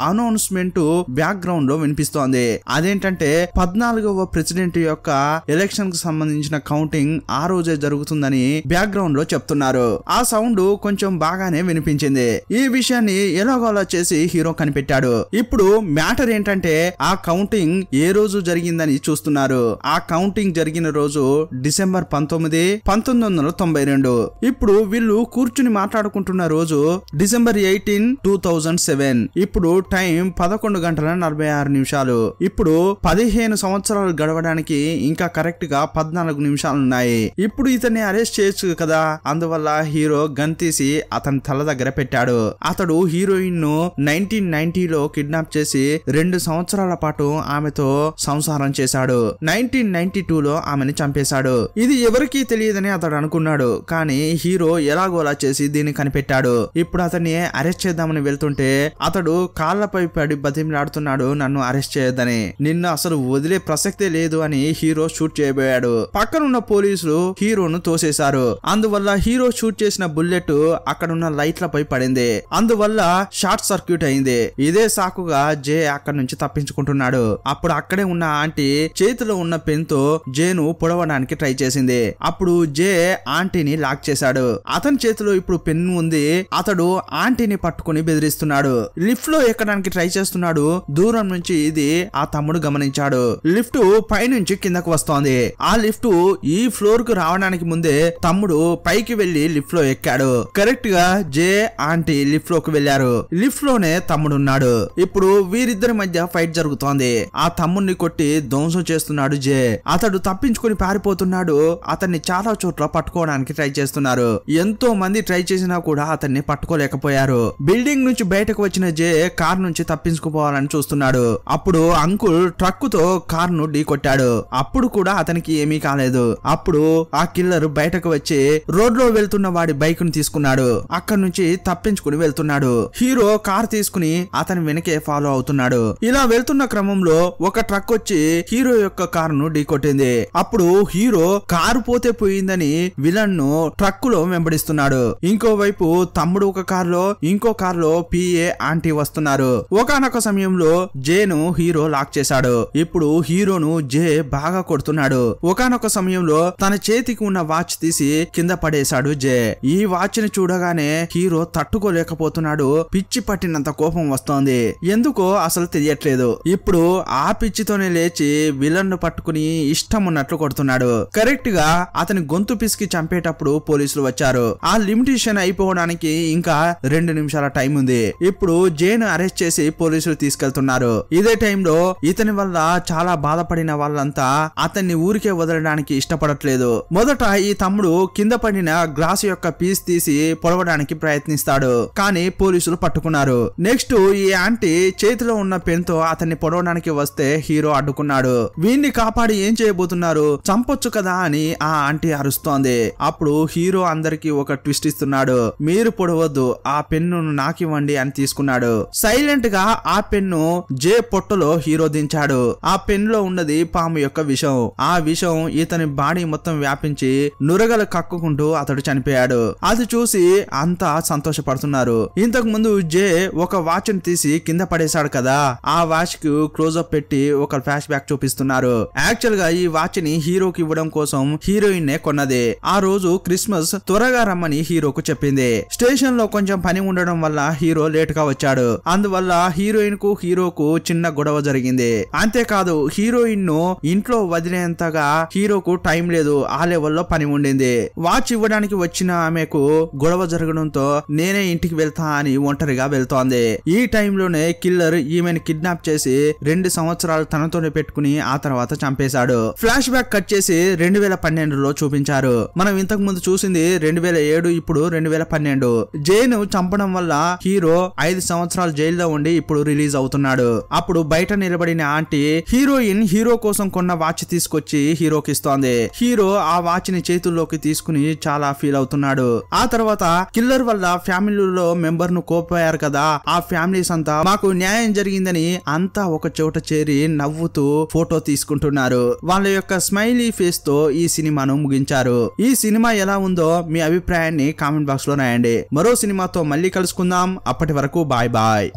అనౌన్స్మెంట్ బ్యాక్గ్రౌండ్ లో వినిపిస్తోంది. అదేంటంటే 14వ ప్రెసిడెంట్ యొక్క ఎలక్షన్ కు సంబంధించిన కౌంటింగ్ ఆ రోజే జరుగుతుందని బ్యాక్గ్రౌండ్ లో చెప్తున్నారు. ఆ సౌండ్ కొంచెం బాగానే వినిపించింది. ఈ విషయాన్ని ఎలాగోలా చేసి హీరో కనిపెట్టాడు. ఇప్పుడు మ్యాటర్ ఏంటంటే ఆ కౌంటింగ్ ఏ రోజు జరిగిందని చూస్తున్నారు. ఆ కౌంటింగ్ జరిగిన రోజు డిసెంబర్ 19, 1992. ఇప్పుడు వీళ్ళు కూర్చుని మాట్లాడుకుంటున్న రోజు డిసెంబర్ 18, 2007. ఇప్పుడు టైం 11:46. ఇప్పుడు 15 సంవత్సరాలు గడవడానికి ఇంకా కరెక్ట్ గా 14 నిమిషాలున్నాయి. ఇప్పుడు ఇతన్ని అరెస్ట్ చేయొచ్చు కదా. అందువల్ల హీరో గన్ తీసి అతని తల దగ్గర పెట్టాడు. అతడు హీరోయిన్ ను 1990లో కిడ్నాప్ చేసి 2 సంవత్సరాల పాటు ఆమెతో సంసారం చేశాడు. 1992లో ఆమెను చంపేశాడు. ఇది ఎవరికీ తెలియదని అతడు అనుకున్నాడు. కానీ హీరో ఎలాగోలా చేసి దీన్ని కనిపెట్టాడు. ఇప్పుడు అతన్ని అరెస్ట్ చేద్దామని వెళ్తుంటే అతడు కాళ్లపై పడి బతిమలాడుతున్నాడు, నన్ను అరెస్ట్ చేయొద్దని, నిన్ను అసలు వదిలే ప్రసక్తే లేదు అని హీరో షూట్ చేయబోయాడు. పక్కనున్న పోలీసులు హీరోను తోసేశారు. అందువల్ల హీరో షూట్ చేసిన బుల్లెట్ అక్కడున్న లైట్లపై పడింది. అందువల్ల షార్ట్ సర్క్యూట్ అయింది. ఇదే సాకుగా జే అక్కడి నుంచి తప్పించుకుంటున్నాడు. అప్పుడు అక్కడే ఉన్న ఆంటీ చేతిలో ఉన్న పెన్ తో జేను పొడవడానికి ట్రై చేసింది. అప్పుడు జే ఆంటీని లాక్ చేశాడు. అతని చేతిలో ఇప్పుడు పెన్ ఉంది. అతడు ఆంటీని పట్టుకుని బెదిరిస్తున్నాడు. లిఫ్ట్ లో ఎక్కడానికి ట్రై చేస్తున్నాడు. దూరం నుంచి ఇది ఆ తమ్ముడు గమనించాడు. లిఫ్ట్ పైనుంచి కిందకు వస్తోంది. ఆ లిఫ్ట్ ఈ ఫ్లోర్ కు రావడానికి ముందే తమ్ముడు పైకి వెళ్లి లిఫ్ట్ లో ఎక్కాడు. కరెక్ట్ గా జే ఆంటీ లిఫ్ట్ లోకి వెళ్లారు. లిఫ్ట్ లోనే తమ్ముడున్నాడు. ఇప్పుడు వీరిద్దరి మధ్య ఫైట్ జరుగుతోంది. ఆ తమ్ముడిని కొట్టి ధ్వంసం చేస్తున్నాడు జే. అతడు తప్పించుకుని పారిపోతున్నాడు. అతన్ని చాలా చోట్ల పట్టుకోవడానికి ట్రై చేస్తున్నారు. ఎంతో మంది ట్రై చేసినా కూడా అతన్ని పట్టుకోలేకపోయారు. బిల్డింగ్ నుంచి బయటకు వచ్చిన జే కార్ నుంచి తప్పించుకుపోవాలని చూస్తున్నాడు. అప్పుడు అంకుల్ ట్రక్ తో కార్ ను ఢీ కొట్టాడు. అప్పుడు కూడా అతనికి ఏమీ కాలేదు. అప్పుడు ఆ కిల్లర్ బయటకు వచ్చి రోడ్ లో వెళ్తున్న వాడి బైక్ ను తీసుకున్నాడు. అక్కడి నుంచి తప్పించుకుని వెళ్తున్నాడు. హీరో కార్ తీసుకుని అతని వెనకే ఫాలో అవుతున్నాడు. ఇలా వెళ్తున్న క్రమంలో ఒక ట్రక్ వచ్చి హీరో యొక్క కార్ ను ఢీ కొట్టింది. అప్పుడు హీరో కారు పోతే పోయిందని విలన్ ను ట్రక్ లో వెంబడిస్తున్నాడు. ఇంకోవైపు తమ్ముడు ఒక కార్ లో, ఇంకో కార్ లో పిఏ ఆంటీ వస్తున్నారు. ఒకానొక సమయంలో జేను హీరో లాక్ చేశాడు. ఇప్పుడు హీరోను జే బాగా కొడుతున్నాడు. ఒకానొక సమయంలో తన చేతికి ఉన్న వాచ్ తీసి కింద పడేశాడు జే. ఈ వాచ్ ని చూడగానే హీరో తట్టుకోలేకపోతున్నాడు. పిచ్చి పట్టినంత కోపం వస్తోంది. ఎందుకో అసలు తెలియట్లేదు. ఇప్పుడు ఆ పిచ్చితోనే లేచి విలన్ ను పట్టుకుని ఇష్టం ఉన్నట్లు కొడుతున్నాడు. కరెక్ట్ గా అతని గొంతు పిసికి చంపేటప్పుడు పోలీసులు వచ్చారు. ఆ లిమిటేషన్ అయిపోవడానికి ఇంకా 2 నిమిషాల టైం ఉంది. ఇప్పుడు జేను అరెస్ట్ చేసి పోలీసులు తీసుకెళ్తున్నారు. ఇదే టైంలో ఇతని వల్ల చాలా బాధపడిన వాళ్ళంతా అతన్ని ఊరికే వదలడానికి ఇష్టపడట్లేదు. మొదట ఈ తమ్ముడు కింద పడిన గ్లాస్ యొక్క పీస్ తీసి పొడవడానికి ప్రయత్నిస్తాడు. కానీ పోలీసులు పట్టుకున్నారు. నెక్స్ట్ ఈ ఆంటీ చేతిలో ఉన్న పెన్ తో అతన్ని పొడవడానికి వస్తే హీరో అడ్డుకున్నాడు. వీన్ని కాపాడి ఏం చేయబోతున్నారు, చంపొచ్చు కదా అని ఆ ఆంటీ అరుస్తోంది. అప్పుడు హీరో అందరికి ఒక ట్విస్ట్ ఇస్తున్నాడు. మీరు పొడవద్దు, ఆ పెన్ను నాకివ్వండి అని తీసుకున్నాడు. సైలెంట్ గా ఆ పెన్ను జే పొట్టలో హీరో దించాడు. ఆ పెన్ లో ఉన్నది పాము యొక్క విషం. ఆ విషం ఇతని బాడీ మొత్తం వ్యాపించి నురగలు కక్కుకుంటూ అతడు చనిపోయాడు. అది చూసి అంతా సంతోషపడుతున్నారు. ఇంతకు ముందు జే ఒక వాచ్ ని తీసి కింద పడేశాడు కదా, ఆ వాచ్ కు క్లోజ్అప్ పెట్టి ఒక ఫ్లాష్ బ్యాక్ చూపిస్తున్నారు. యాక్చువల్ గా ఈ వాచ్ ని హీరోకి ఇవ్వడం కోసం హీరోయిన్ నే కొన్నది. ఆ రోజు క్రిస్మస్ త్వరగా రమ్మని హీరోకు చెప్పింది. స్టేషన్ లో కొంచెం పని ఉండడం వల్ల హీరో లేట్ గా వచ్చాడు. అందువల్ల హీరోయిన్ కు హీరోకు చిన్న గొడవ జరిగింది. అంతేకాదు హీరోయిన్ ను ఇంట్లో వదిలేంతగా హీరోకు టైం లేదు. ఆ లెవెల్లో పని ఉండింది. వాచ్ ఇవ్వడానికి వచ్చిన ఆమెకు గొడవ జరగడంతో నేనే ఇంటికి వెళ్తా అని ఒంటరిగా వెళ్తోంది. ఈ టైంలోనే కిల్లర్ ఈమెను కిడ్నాప్ చేసి 2 సంవత్సరాలు తనతోనే పెట్టుకుని ఆ తర్వాత చంపేశాడు. ఫ్లాష్ బ్యాక్ కట్ చేసి 2012లో చూపించారు. మనం ఇంతకు ముందు చూసింది 2007, ఇప్పుడు 2012. జైన్ చంపడం వల్ల హీరో 5 సంవత్సరాలు జైల్లో ఉండి ఇప్పుడు రిలీజ్ అవుతున్నాడు. అప్పుడు బయట నిలబడిన ఆంటీ హీరోయిన్ హీరో కోసం కొన్న వాచ్ తీసుకొచ్చి హీరోకి ఇస్తోంది. హీరో ఆ వాచ్ ని చేతుల్లోకి తీసుకుని చాలా ఫీల్ అవుతున్నాడు. ఆ తర్వాత కిల్లర్ వల్ల ఫ్యామిలీలో మెంబర్ ను కోల్పోయారు కదా, ఆ ఫ్యామిలీస్ అంతా మాకు న్యాయం జరిగిందని అంతా ఒక చోట చేరి నవ్వుతూ ఫోటో తీసుకుంటున్నారు. వాళ్ళ యొక్క స్మైలీ ఫేస్ తో ఈ సినిమాను ముగించారు. ఈ సినిమా ఎలా ఉందో మీ అభిప్రాయాన్ని కామెంట్ బాక్స్ లో రాయండి. మరో సినిమాతో మళ్ళీ కలుసుకుందాం. అప్పటి వరకు బాయ్ బాయ్.